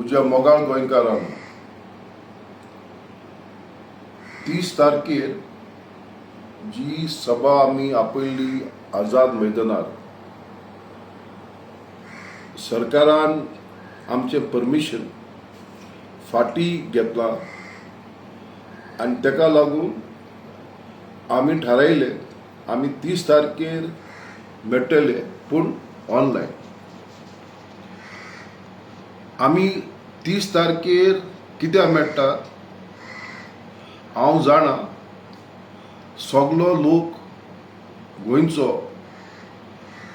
म्हज्या मोगाळ गोंयकारांनो, 30 तारखेर जी सभा आमी आपयली आझाद मैदानार, सरकारान आमचे परमिशन फाटीं घेतलां आनी तेका लागून आमी थारायलें आमी 30 तारखेर मेळटले, पूण ऑनलायन. आमी 30 तारखेर कित्याक मेळटात? हांव जाणा सगलो लोक गोंयचो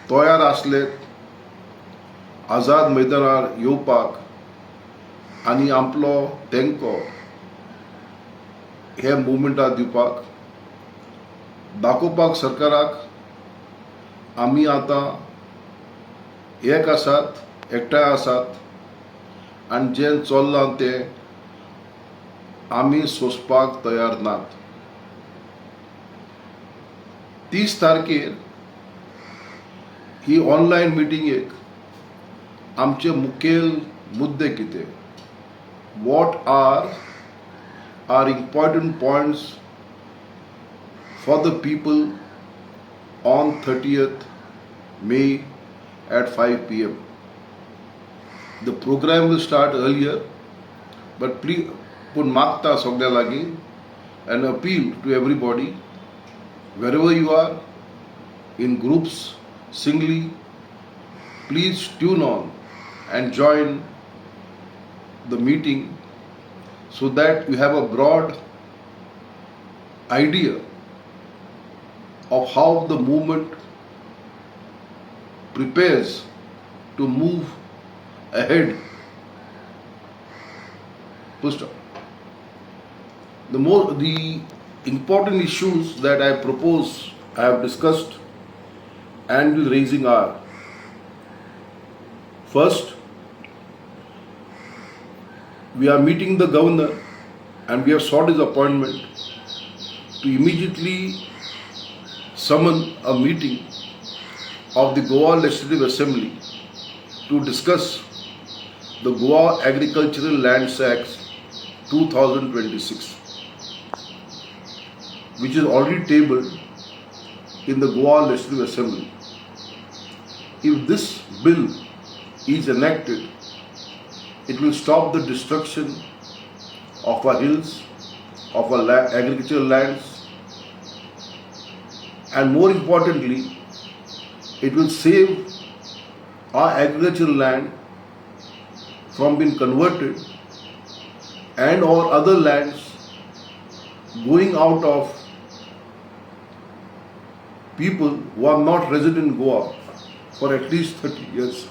तयार आसले आझाद मैदानार येवपाक आनी आपलो तेंको हे मुवमेंटाक दिवपाक, दाखोवपाक सरकाराक आमी आतां एक आसात, एकठांय आसात आनी जें चल्लां तें आमी सोंसपाक तयार नात. 30 तारखेर ही ऑनलायन मिटिंगेक आमचे मुखेल मुद्दे कितें? What are important points for the people on 30th May at 5 p.m. The program will start earlier, but please put मागता सगळ्या लागीं an appeal to everybody, wherever you are, in groups, singly, please tune on and join the meeting so that you have a broad idea of how the movement prepares to move ahead. First, the important issues that I propose, I have discussed and will raising are: first, we are meeting the governor and we have sought his appointment to immediately summon a meeting of the Goa Legislative Assembly to discuss the Goa Agricultural Lands Act 2026, which is already tabled in the Goa Legislative Assembly. If this bill is enacted, it will stop the destruction of our hills, of our agricultural lands, and more importantly, it will save our agricultural land from being converted and or other lands going out of people who are not resident in Goa for at least 30 years.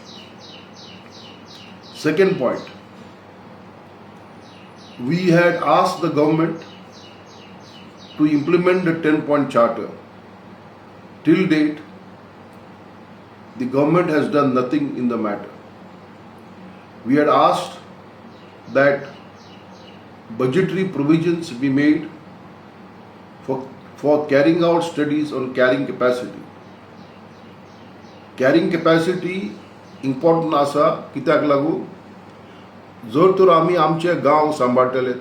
Second point, we had asked the government to implement the 10-point charter. Till date, the government has done nothing in the matter. We had asked that budgetary provisions be made for carrying out studies on carrying capacity. Carrying capacity important आसा कित्याक लागून जर तर आमी आमचे गांव सांबाळटलेत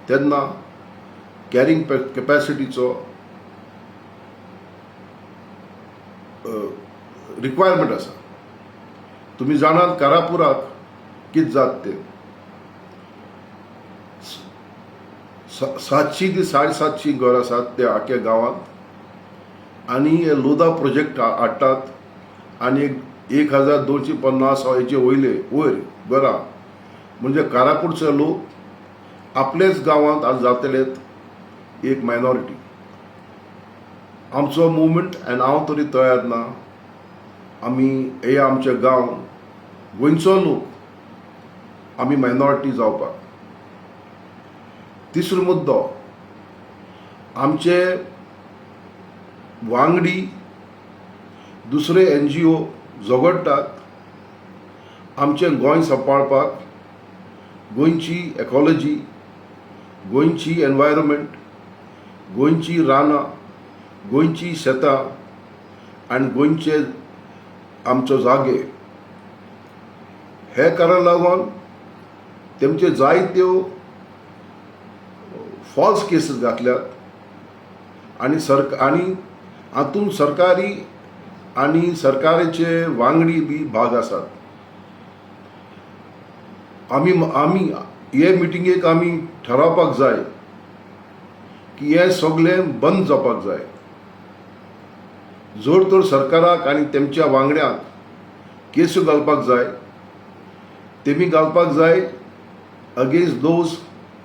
तेन्ना carrying कॅपॅसिटीचो requirement आसा. तुम्ही जाणात कारापुराक कितें जात ते 700 ते 750 घरां आसात ते आख्या गांवांत आनी हे लोदा प्रोजेक्ट हाडटात आनी 1250 हेचे वयर घरां म्हणजे कारापूरचे लोक आपलेच गांवांत आज जातलेत एक मायनॉरिटी. आमचो मुवमेंट आनी हांव तरी तयार ना. आमी हे आमचे गांव गोंयचो लोक आमी मायनॉरिटी जावपाक. तिसरो मुद्दो, आमचे वांगडी दुसरे NGO झगडटात आमचें गोंय सांबाळपाक, गोंयची इकॉलॉजी, गोंयची एनवायरमेंट, गोंयची रानां, गोंयची शेतां आनी गोंयचे आमचो जागे. हे कारण लागून तेमचे जायत्यो फॉल्स केसीस घातल्यात आनी हातूंत सरकारी आनी सरकाराचे वांगडी बी भाग आसात. आमी हे मिटिंगेक आमी ठरवपाक जाय की हे सगळें बंद जावपाक जाय. जर तर सरकाराक आनी तेमच्या वांगड्यांक केस्यो घालपाक जाय, तेमी घालपाक जाय against those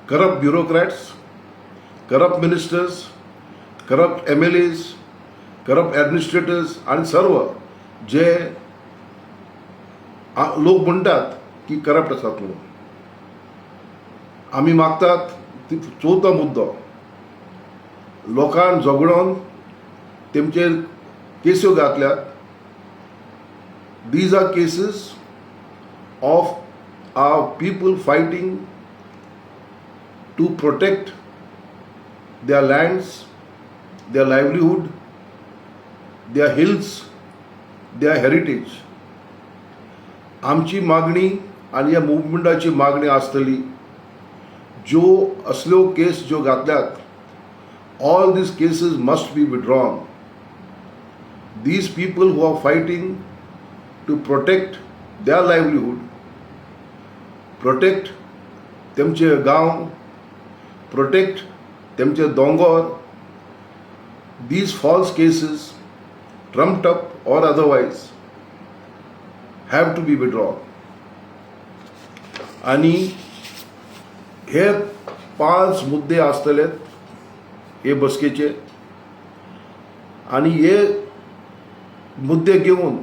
corrupt bureaucrats, corrupt ministers, corrupt MLAs, corrupt administrators आनी सर्व जे लोक म्हणटात की करप्ट आसात म्हणून. आमी मागतात चवथो मुद्दो, लोकांक झगडोन तेमचेर केस्यो घातल्यात. These are cases of our people fighting to protect their lands, their livelihood, their hills, their heritage. आमची मागणी आनी ह्या मुवमेंटाची मागणी आसतली, ज्यो असल्यो केस ज्यो घातल्यात, all these cases must be withdrawn. These people who are fighting to protect their livelihood, protect तेमचे गांव, protect तेमचे दोंगर, these false cases, trumped up or otherwise, have to be withdrawn. आनी हे 5 मुद्दे आसतलेत हे बसकेचे, आनी हे मुद्दे घेवन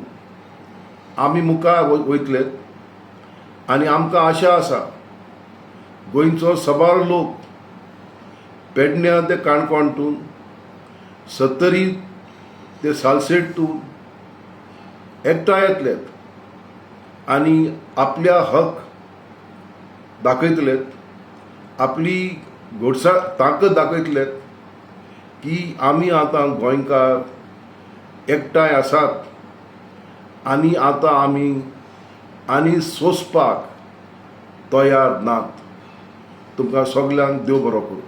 आमी मुखार वयतलेत. आनी आमकां आशा आसा गोंयचो सबार लोक पेडण्यां ते काणकोणतून, सत्तरी ते सालसेटतून एकठांय येतलेत आनी आपल्या हक दाखयतलेत, आपली घोडसाळ ताकद दाखयतलेत की आमी आतां गोंयकार एकठांय आसात आनी आतां आमी आनी सोंसपाक तयार नात. तुमकां सगल्यांक देव बरो करूं.